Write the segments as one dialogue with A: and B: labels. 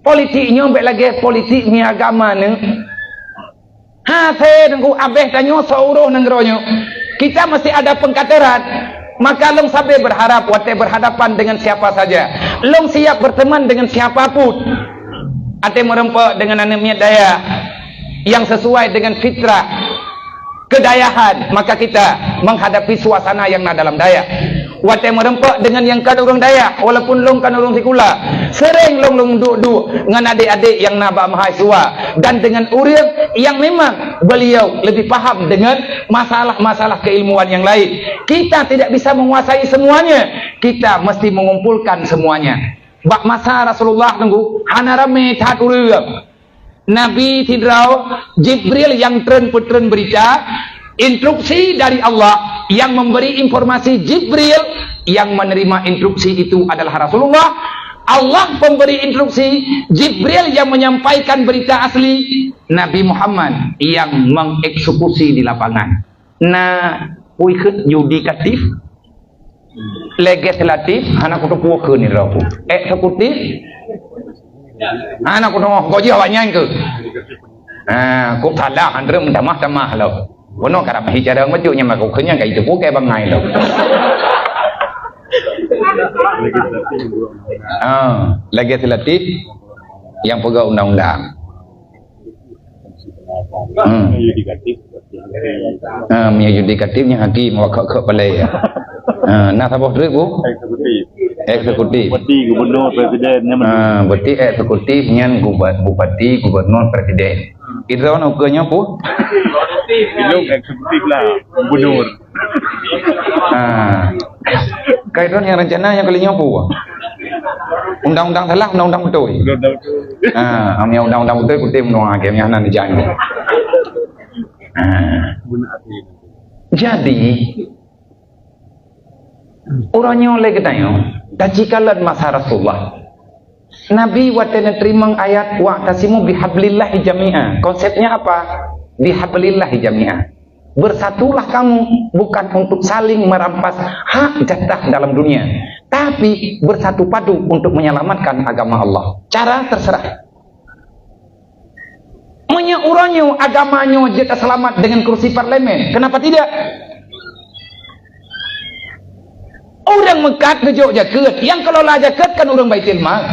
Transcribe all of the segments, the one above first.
A: politiknya ambek lagi politik ni agama ni. Ha the nengku abeh tanyo sauruh nengronyo. Kita mesti ada pengkateran. Maka long sabe berharap wate berhadapan dengan siapa saja. Long siap berteman dengan siapapun. Ate merempak dengan anaknya daya yang sesuai dengan fitrah kedayahan, maka kita menghadapi suasana yang nak dalam daya. Wate merempak dengan yang kan orang daya, walaupun long kan orang sikula, sering long duduk dengan adik-adik yang nabak mahasiswa dan dengan urang yang memang beliau lebih paham dengan masalah-masalah keilmuan yang lain. Kita tidak bisa menguasai semuanya, kita mesti mengumpulkan semuanya. Bak masa Rasulullah tunggu hana rame tat urang Nabi Tidrau Jibril yang tren berita, instruksi dari Allah yang memberi informasi, Jibril yang menerima instruksi itu adalah Rasulullah. Allah pemberi instruksi, Jibril yang menyampaikan berita asli, Nabi Muhammad yang mengeksekusi di lapangan. Nah, ikut yudikatif, legislatif, anak kutu puak ni rapu, eksekutif. Anak aku tengok kau je awaknya ke? Kau salah antara tamah lo. Bono karena bicara macamnya mak kau kenyang kayak itu kau kayak bangai lo. Legislatif yang pegang undang-undang. Yudikatifnya hakim wakak balai. Nah sabah dulu bu. Eksekutif. Bupati, gubernur, presiden. Bupati, eksekutifnya bupati, gubernur, presiden. Itu kan ukurnya pun. Itu eksekutif lah, gubernur. Kaitan yang rencananya kalinya apa? Undang-undang salah, undang-undang betul. Amnya undang-undang betul putih menang akhirnya nanti jangan. Jadi orangnya oleh ketanya dan jikalau masa Rasulullah Nabi watena terima ayat wa'tasimu bihablillahi jami'a. Konsepnya apa? Bihablillahi jami'a. Bersatulah kamu bukan untuk saling merampas hak jatah dalam dunia, tapi bersatu padu untuk menyelamatkan agama Allah. Cara terserah. Orangnya agamanya jatah selamat dengan kursi parlemen. Kenapa tidak? Orang Mekat ke Jogja jaket, yang kelola jaket kan orang Baitul Mal.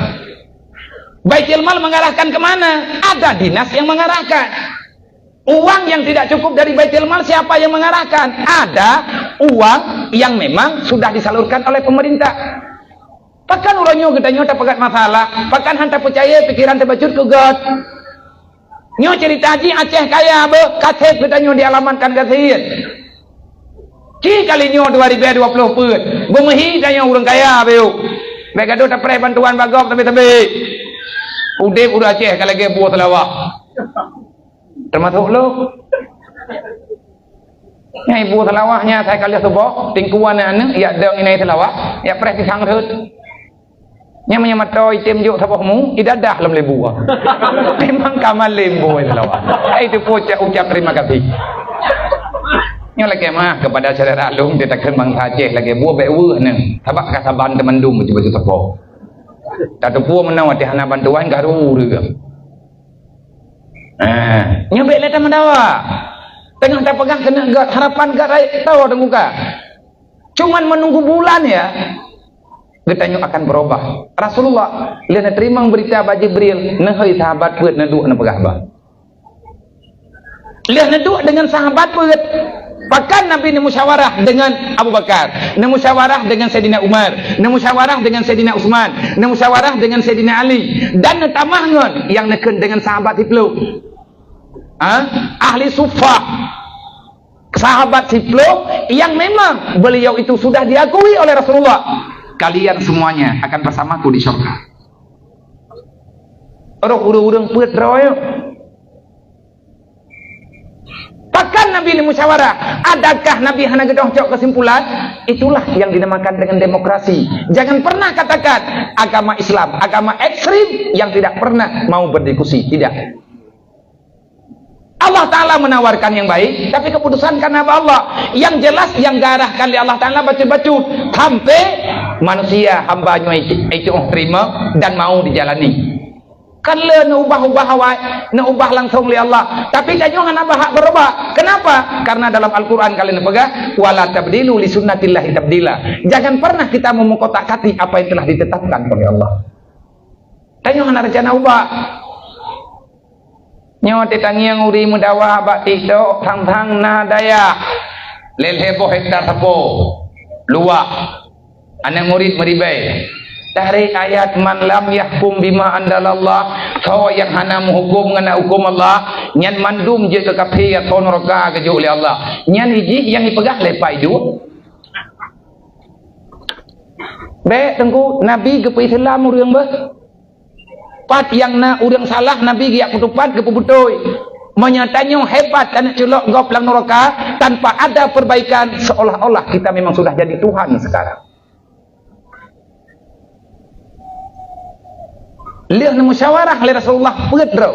A: Baitul Mal mengarahkan kemana? Ada dinas yang mengarahkan. Uang yang tidak cukup dari Baitul Mal siapa yang mengarahkan? Ada uang yang memang sudah disalurkan oleh pemerintah. Pakan orangnya gedanya tak pegat masalah. Pakan hantar percaya pikiran terbacut ke God. Nyo cerita haji Aceh kaya be, kasih gedanya dialamatkan kasih. Kalinya 2020 pun bumehi tanya orang kaya beu. Baik gaduh tak pernah bantuan bagok tapi udip udah Aceh kalau lagi buat lawak. Termasuk lo. Nya ibu telawahnya saya kali sebok tingkuan ane ya deng ini telawah ya pres disang reut. Nya menyamatoi tim juk sabokmu idadah lem lebu. Memang kamal lembu telawah. Itu ucap terima kasih. Yang lagi mah kepada saudara alung dia takkan bangsa Aceh lagi buah bewa neng tabak kasaban temandum betul-betul sepok tak tepu menang hati hana bantuan garu juga nyobek letak mendawa tengah tak pegang kena harapan gak rakyat tahu ada muka cuman menunggu bulan ya getanya akan berubah. Rasulullah lihat terima berita bagi Jibril nehoi sahabat put neduk na pegah bah lihat neduk dengan sahabat put. Bahkan Nabi musyawarah dengan Abu Bakar, musyawarah dengan Sayyidina Umar, musyawarah dengan Sayyidina Utsman, musyawarah dengan Sayyidina Ali, dan tamahnya yang neken dengan sahabat Hiplo. Ahli Suffah, sahabat Hiplo yang memang beliau itu sudah diakui oleh Rasulullah. Kalian semuanya akan bersamaku di surga. Urung-urung put royo. Bahkan Nabi ini musyawarah. Adakah Nabi hanya gedong cok kesimpulan? Itulah yang dinamakan dengan demokrasi. Jangan pernah katakan agama Islam, agama ekstrim yang tidak pernah mau berdiskusi. Tidak. Allah Ta'ala menawarkan yang baik, tapi keputusan karena Allah. Yang jelas yang garahkan oleh Allah Ta'ala bacut-bacut sampai manusia hambanya itu terima dan mau dijalani. Kan le nak ubah-ubah awak, nak ubah langsung oleh Allah. Tapi tanya hang abah berubah. Kenapa? Karena dalam Al-Qur'an kalian pegang wala tabdilu li sunnatillahi tabdila. Jangan pernah kita memukotak-kati apa yang telah ditetapkan oleh Allah. Tanya hang rencana ubah. Nyo tetangiang uri mudawa bak tiktok thang-thang na daya. Lel heboh hektar sapo. Luak. Anak murid meribai. Dari ayat man lam yahkum bima andalallah, so yang hana menghukum ngana hukum Allah, nyan mandum je ke kafir atau neraka ke jauh oleh Allah. Nyan hiji yang dipegah lepai dua. Baik tengku Nabi ke Islam urang bah. Pat yang na urang salah Nabi giak kutupat ke pebutoi. Menyatanya hebat anak celok gop lang neraka tanpa ada perbaikan, seolah-olah kita memang sudah jadi Tuhan sekarang. Lihat musyawarah oleh Rasulullah berdraw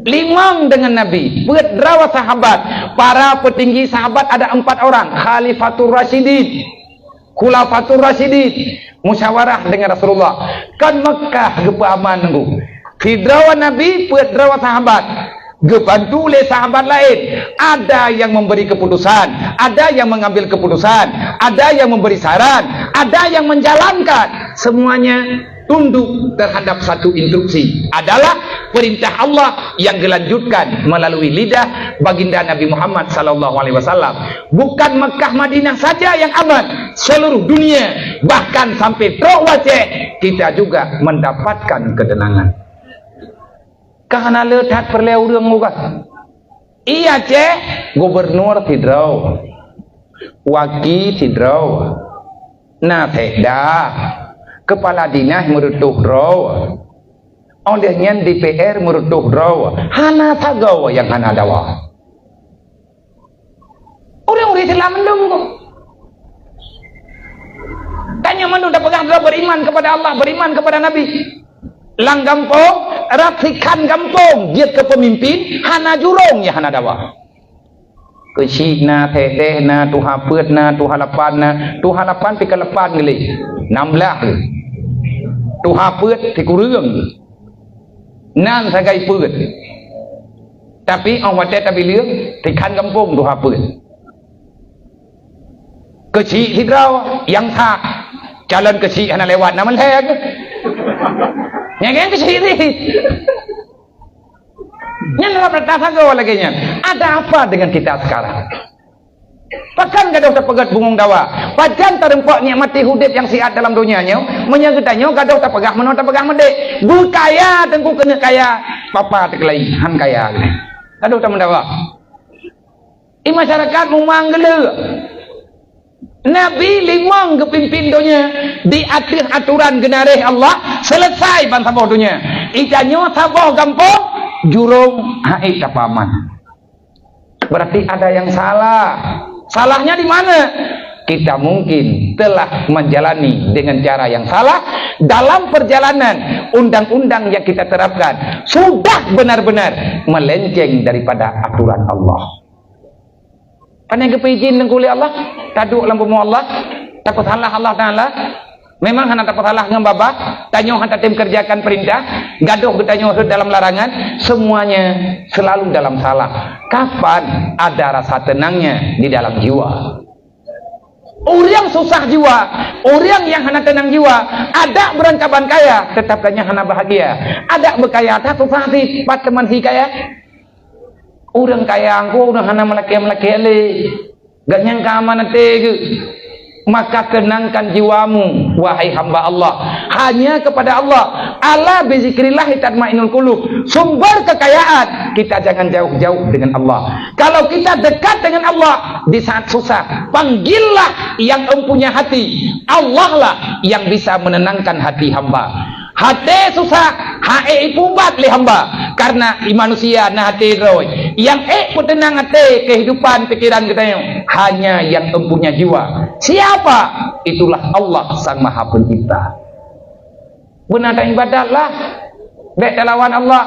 A: limang dengan Nabi berdraw sahabat, para petinggi sahabat ada 4 orang, Khalifatul Rasyidin, Khulafatul Rasyidin, musyawarah dengan Rasulullah. Kan Mekah gepaman nunggu hidrawa Nabi berdraw sahabat, gebantu oleh sahabat lain. Ada yang memberi keputusan, ada yang mengambil keputusan, ada yang memberi saran, ada yang menjalankan. Semuanya tunduk terhadap satu instruksi, adalah perintah Allah yang dilanjutkan melalui lidah baginda Nabi Muhammad SAW. Bukan Mekah Madinah saja yang aman, seluruh dunia, bahkan sampai Tok Waceh kita juga mendapatkan ketenangan. Karena letak perleu urang juga. Iya ceh, gubernur tidraw, wakil tidraw, nah dah. Kepala dinas merutuh raw, olehnya DPR merutuh raw, hana tagaw yang hana dawa. Orang-orang Islam mendung kok. Tanya mendung dah pegang dah beriman kepada Allah, beriman kepada Nabi. Lang gampong, ratikan gampong, dia ke pemimpin, hana jurong ya hana dawa. Kecik na, teteh na, tuha pet na, tuha lapan pika lapan geli, 16 tuha pet tikurung nan sagai pet. Tapi orang wadah tapi liang tikan kampung tuha pet. Kecik hidraw yang tak jalan kecik hana lewat nama leg. Yang kecik ni. Yang dalam pertasa gawa lagi nya. Ada apa dengan kita sekarang? Pakan gaduh terpegat bungung dawa. Pajan terempak nikmati hudip yang sihat dalam dunianya. Menyagetanya gaduh terpegah menor terpegah medek. Berkaya tengku kena kaya. Papa terkelai han kaya. Gaduh tak mendawa. Masyarakat memanggil Nabi limang kepimpin dunia di akhir aturan genareh Allah selesai bangsa boh dunia. Ikannya saboh gampang jurung haid tapaman. Berarti ada yang salah. Salahnya di mana? Kita mungkin telah menjalani dengan cara yang salah dalam perjalanan. Undang-undang yang kita terapkan sudah benar-benar melenceng daripada aturan Allah. Pandai kepijin dengan kulit Allah, taduk lampu Allah, takut salah Allah Ta'ala. Memang hanya takut salah dengan babah, tanya hanya tim kerjakan perintah, gaduh bertanya dalam larangan, semuanya selalu dalam salah. Kapan ada rasa tenangnya di dalam jiwa? Orang susah jiwa, orang yang hanya tenang jiwa, ada berancaban kaya, tetap hanya bahagia. Ada berkaya, tak susah sih, pat teman si kaya. Orang kaya aku, orang hanya melaki-melaki le, gak nyangka mana tege. Maka tenangkan jiwamu, wahai hamba Allah, hanya kepada Allah. Ala bizikrillah tatmainul qulub. Sumber kekayaan kita jangan jauh-jauh dengan Allah. Kalau kita dekat dengan Allah di saat susah, panggillah yang mempunyai hati. Allah lah yang bisa menenangkan hati hamba. Hati susah, hati pubat li hamba. Karena manusia na hati roy. Yang petenang hati kehidupan pikiran kita hanya yang mempunyai jiwa. Siapa? Itulah Allah Sang Maha Pencipta. Benar ibadatlah. Baik lawan Allah.